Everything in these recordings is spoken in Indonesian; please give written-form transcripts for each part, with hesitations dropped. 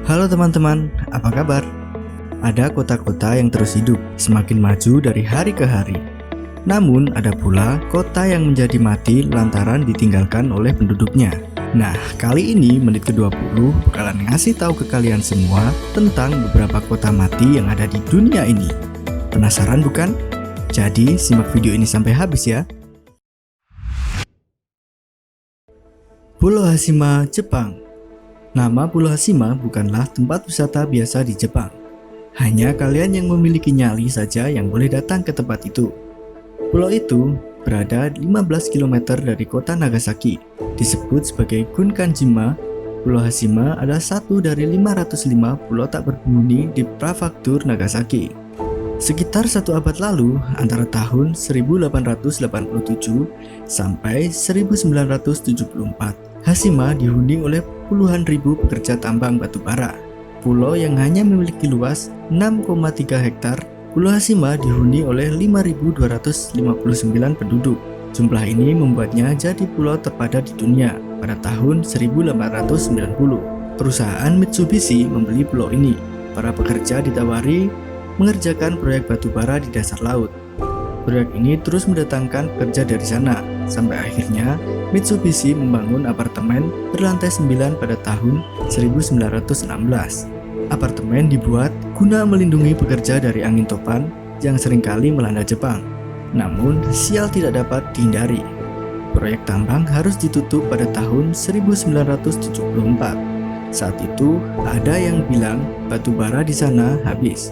Halo teman-teman, apa kabar? Ada kota-kota yang terus hidup, semakin maju dari hari ke hari. Namun ada pula kota yang menjadi mati lantaran ditinggalkan oleh penduduknya. Nah, kali ini menit ke-20 bakalan ngasih tahu ke kalian semua tentang beberapa kota mati yang ada di dunia ini. Penasaran bukan? Jadi simak video ini sampai habis ya. Pulau Hashima, Jepang. Nama Pulau Hashima bukanlah tempat wisata biasa di Jepang. Hanya kalian yang memiliki nyali saja yang boleh datang ke tempat itu. Pulau itu berada 15 km dari kota Nagasaki. Disebut sebagai Gunkanjima, Pulau Hashima adalah satu dari 505 pulau tak berpenghuni di prefektur Nagasaki. Sekitar satu abad lalu, antara tahun 1887 sampai 1974, Hashima dihuni oleh puluhan ribu pekerja tambang batu bara. Pulau yang hanya memiliki luas 6,3 hektar, Pulau Hashima dihuni oleh 5.259 penduduk. Jumlah ini membuatnya jadi pulau terpadat di dunia pada tahun 1890. Perusahaan Mitsubishi membeli pulau ini. Para pekerja ditawari mengerjakan proyek batu bara di dasar laut. Proyek ini terus mendatangkan pekerja dari sana, sampai akhirnya Mitsubishi membangun apartemen berlantai 9 pada tahun 1916. Apartemen dibuat guna melindungi pekerja dari angin topan yang seringkali melanda Jepang. Namun, sial tidak dapat dihindari. Proyek tambang harus ditutup pada tahun 1974. Saat itu, ada yang bilang batu bara di sana habis.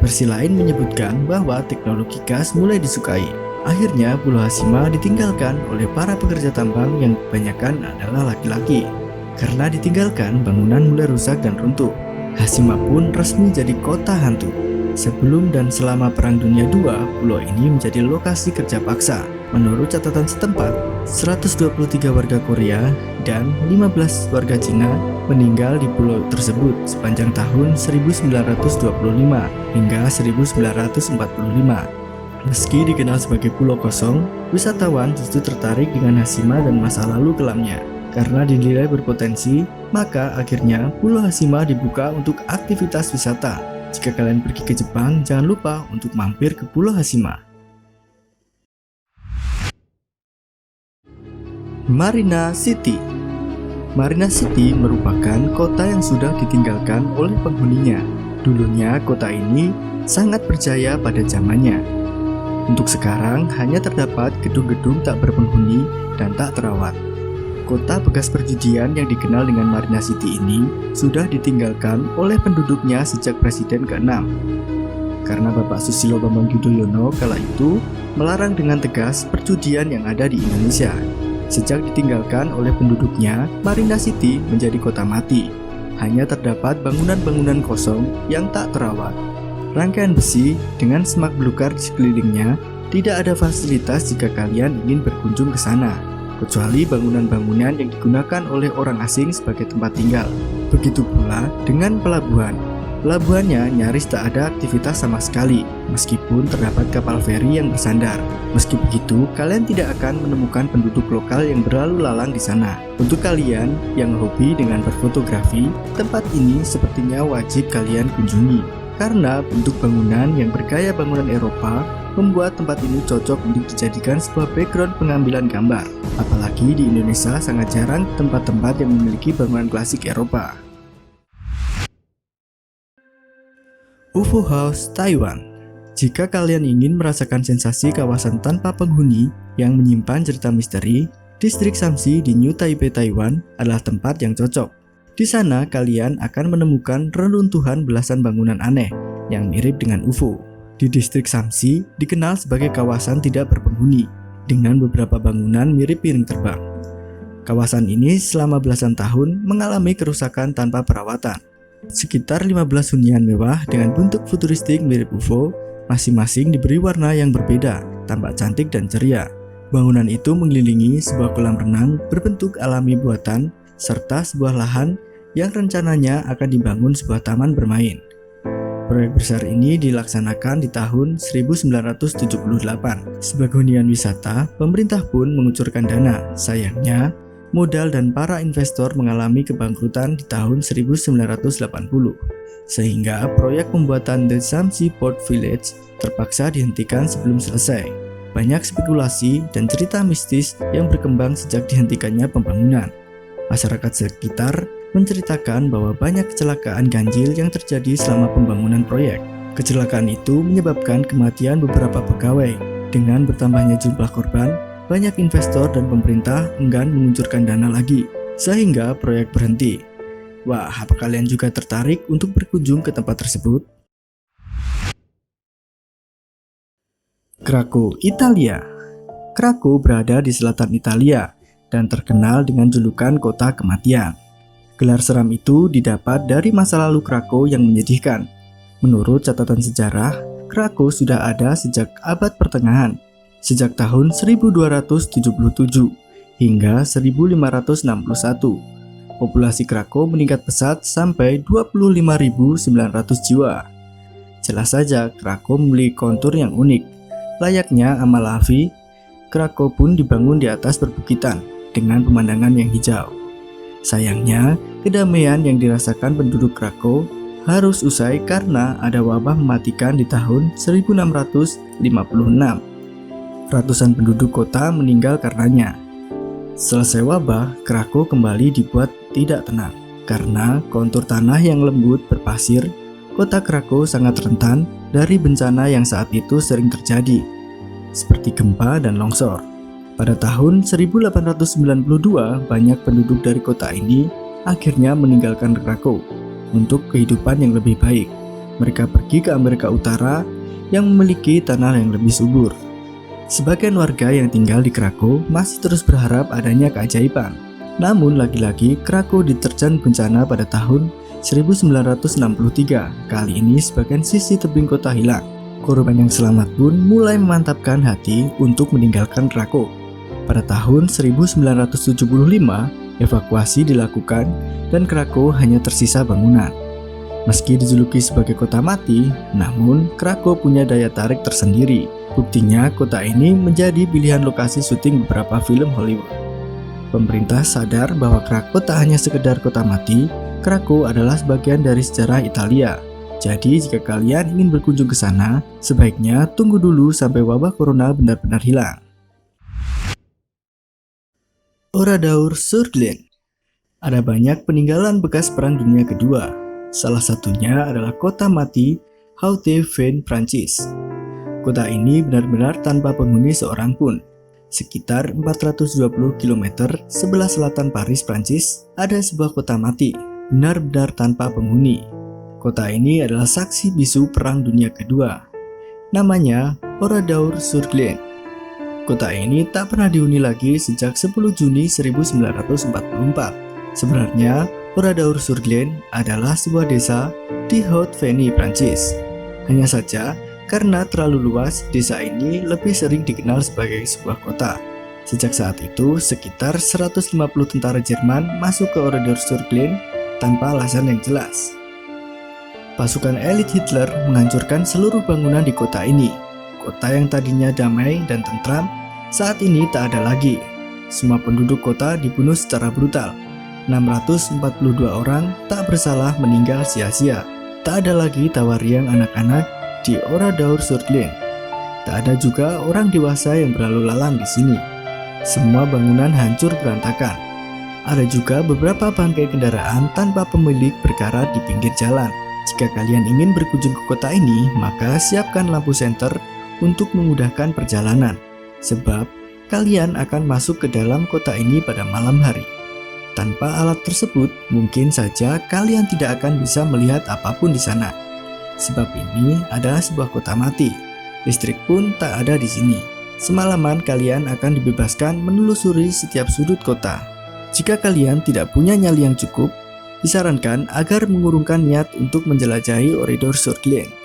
Versi lain menyebutkan bahwa teknologi gas mulai disukai. Akhirnya Pulau Hashima ditinggalkan oleh para pekerja tambang yang kebanyakan adalah laki-laki. Karena ditinggalkan, bangunan mulai rusak dan runtuh. Hashima pun resmi jadi kota hantu. Sebelum dan selama Perang Dunia II, pulau ini menjadi lokasi kerja paksa. Menurut catatan setempat, 123 warga Korea dan 15 warga Cina meninggal di pulau tersebut sepanjang tahun 1925 hingga 1945. Meski dikenal sebagai pulau kosong, wisatawan justru tertarik dengan Hashima dan masa lalu kelamnya. Karena dinilai berpotensi, maka akhirnya Pulau Hashima dibuka untuk aktivitas wisata. Jika kalian pergi ke Jepang, jangan lupa untuk mampir ke Pulau Hashima. Marina City. Marina City merupakan kota yang sudah ditinggalkan oleh penghuninya. Dulunya kota ini sangat berjaya pada zamannya. Untuk sekarang hanya terdapat gedung-gedung tak berpenghuni dan tak terawat. Kota bekas perjudian yang dikenal dengan Marina City ini sudah ditinggalkan oleh penduduknya sejak Presiden ke-6. Karena Bapak Susilo Bambang Yudhoyono kala itu melarang dengan tegas perjudian yang ada di Indonesia. Sejak ditinggalkan oleh penduduknya, Marina City menjadi kota mati. Hanya terdapat bangunan-bangunan kosong yang tak terawat. Rangkaian besi dengan semak belukar di sekelilingnya, tidak ada fasilitas jika kalian ingin berkunjung ke sana, kecuali bangunan-bangunan yang digunakan oleh orang asing sebagai tempat tinggal. Begitu pula dengan pelabuhan. Pelabuhannya nyaris tak ada aktivitas sama sekali, meskipun terdapat kapal feri yang bersandar. Meski begitu, kalian tidak akan menemukan penduduk lokal yang berlalu lalang di sana. Untuk kalian yang hobi dengan berfotografi, tempat ini sepertinya wajib kalian kunjungi. Karena bentuk bangunan yang bergaya bangunan Eropa membuat tempat ini cocok untuk dijadikan sebuah background pengambilan gambar. Apalagi di Indonesia sangat jarang tempat-tempat yang memiliki bangunan klasik Eropa. UFO House, Taiwan. Jika kalian ingin merasakan sensasi kawasan tanpa penghuni yang menyimpan cerita misteri, distrik Samsi di New Taipei, Taiwan adalah tempat yang cocok. Di sana kalian akan menemukan reruntuhan belasan bangunan aneh yang mirip dengan UFO. Di distrik Samsi dikenal sebagai kawasan tidak berpenghuni dengan beberapa bangunan mirip piring terbang. Kawasan ini selama belasan tahun mengalami kerusakan tanpa perawatan. Sekitar 15 hunian mewah dengan bentuk futuristik mirip UFO, masing-masing diberi warna yang berbeda, tampak cantik dan ceria. Bangunan itu mengelilingi sebuah kolam renang berbentuk alami buatan, serta sebuah lahan yang rencananya akan dibangun sebuah taman bermain. Proyek besar ini dilaksanakan di tahun 1978. Sebagai hunian wisata, pemerintah pun mengucurkan dana. Sayangnya, modal dan para investor mengalami kebangkrutan di tahun 1980, sehingga proyek pembuatan The Samsi Port Village terpaksa dihentikan sebelum selesai. Banyak spekulasi dan cerita mistis yang berkembang sejak dihentikannya pembangunan. Masyarakat sekitar menceritakan bahwa banyak kecelakaan ganjil yang terjadi selama pembangunan proyek. Kecelakaan itu menyebabkan kematian beberapa pegawai. Dengan bertambahnya jumlah korban, banyak investor dan pemerintah enggan menguncurkan dana lagi, sehingga proyek berhenti. Wah, apa kalian juga tertarik untuk berkunjung ke tempat tersebut? Krakow, Italia. Krakow berada di selatan Italia dan terkenal dengan julukan kota kematian. Gelar seram itu didapat dari masa lalu Krakow yang menyedihkan. Menurut catatan sejarah, Krakow sudah ada sejak abad pertengahan, sejak tahun 1277 hingga 1561. Populasi Krakow meningkat pesat sampai 25.900 jiwa. Jelas saja, Krakow memiliki kontur yang unik. Layaknya Amalfi, Krakow pun dibangun di atas perbukitan dengan pemandangan yang hijau. Sayangnya, kedamaian yang dirasakan penduduk Krakow harus usai karena ada wabah mematikan di tahun 1656. Ratusan penduduk kota meninggal karenanya. Selesai wabah, Krakow kembali dibuat tidak tenang. Karena kontur tanah yang lembut berpasir, kota Krakow sangat rentan dari bencana yang saat itu sering terjadi, seperti gempa dan longsor. Pada tahun 1892, banyak penduduk dari kota ini akhirnya meninggalkan Krakow untuk kehidupan yang lebih baik. Mereka pergi ke Amerika Utara yang memiliki tanah yang lebih subur. Sebagian warga yang tinggal di Krakow masih terus berharap adanya keajaiban. Namun lagi-lagi Krakow diterjang bencana pada tahun 1963. Kali ini sebagian sisi tebing kota hilang. Korban yang selamat pun mulai memantapkan hati untuk meninggalkan Krakow. Pada tahun 1975, evakuasi dilakukan dan Krakow hanya tersisa bangunan. Meski dijuluki sebagai kota mati, namun Krakow punya daya tarik tersendiri. Buktinya, kota ini menjadi pilihan lokasi syuting beberapa film Hollywood. Pemerintah sadar bahwa Krakow tak hanya sekedar kota mati, Krakow adalah sebagian dari sejarah Italia. Jadi jika kalian ingin berkunjung ke sana, sebaiknya tunggu dulu sampai wabah corona benar-benar hilang. Oradour-sur-Glane. Ada banyak peninggalan bekas Perang Dunia Kedua. Salah satunya adalah kota mati Hauteville, Prancis. Kota ini benar-benar tanpa penghuni seorang pun. Sekitar 420 km sebelah selatan Paris, Prancis, ada sebuah kota mati, benar-benar tanpa penghuni. Kota ini adalah saksi bisu Perang Dunia Kedua. Namanya Oradour-sur-Glane. Kota ini tak pernah dihuni lagi sejak 10 Juni 1944. Sebenarnya, Oradour-sur-Glane adalah sebuah desa di Haute-Fagne, Prancis. Hanya saja, karena terlalu luas, desa ini lebih sering dikenal sebagai sebuah kota. Sejak saat itu, sekitar 150 tentara Jerman masuk ke Oradour-sur-Glane tanpa alasan yang jelas. Pasukan elit Hitler menghancurkan seluruh bangunan di kota ini. Kota yang tadinya damai dan tentram, saat ini tak ada lagi. Semua penduduk kota dibunuh secara brutal. 642 orang tak bersalah meninggal sia-sia. Tak ada lagi tawariang anak-anak di Oradour-sur-Glane. Tak ada juga orang dewasa yang berlalu lalang di sini. Semua bangunan hancur berantakan. Ada juga beberapa bangkai kendaraan tanpa pemilik berkarat di pinggir jalan. Jika kalian ingin berkunjung ke kota ini, maka siapkan lampu senter untuk memudahkan perjalanan, sebab kalian akan masuk ke dalam kota ini pada malam hari. Tanpa alat tersebut, mungkin saja kalian tidak akan bisa melihat apapun di sana. Sebab ini adalah sebuah kota mati. Listrik pun tak ada di sini. Semalaman kalian akan dibebaskan menelusuri setiap sudut kota. Jika kalian tidak punya nyali yang cukup, disarankan agar mengurungkan niat untuk menjelajahi Oradour-sur-Glane.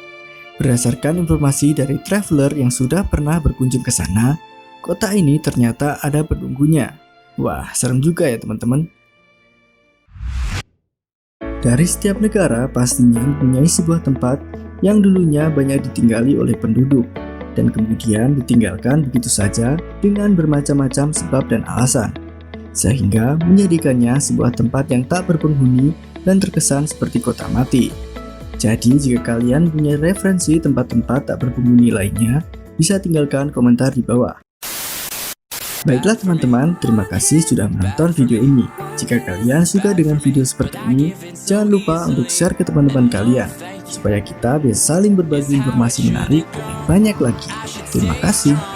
Berdasarkan informasi dari traveler yang sudah pernah berkunjung ke sana, kota ini ternyata ada penunggunya. Wah, serem juga ya teman-teman. Dari setiap negara pastinya mempunyai sebuah tempat yang dulunya banyak ditinggali oleh penduduk dan kemudian ditinggalkan begitu saja dengan bermacam-macam sebab dan alasan. sehingga menjadikannya sebuah tempat yang tak berpenghuni dan terkesan seperti kota mati. Jadi jika kalian punya referensi tempat-tempat tak berpenghuni lainnya, bisa tinggalkan komentar di bawah. Baiklah teman-teman, terima kasih sudah menonton video ini. Jika kalian suka dengan video seperti ini, jangan lupa untuk share ke teman-teman kalian, supaya kita bisa saling berbagi informasi menarik lebih banyak lagi. Terima kasih.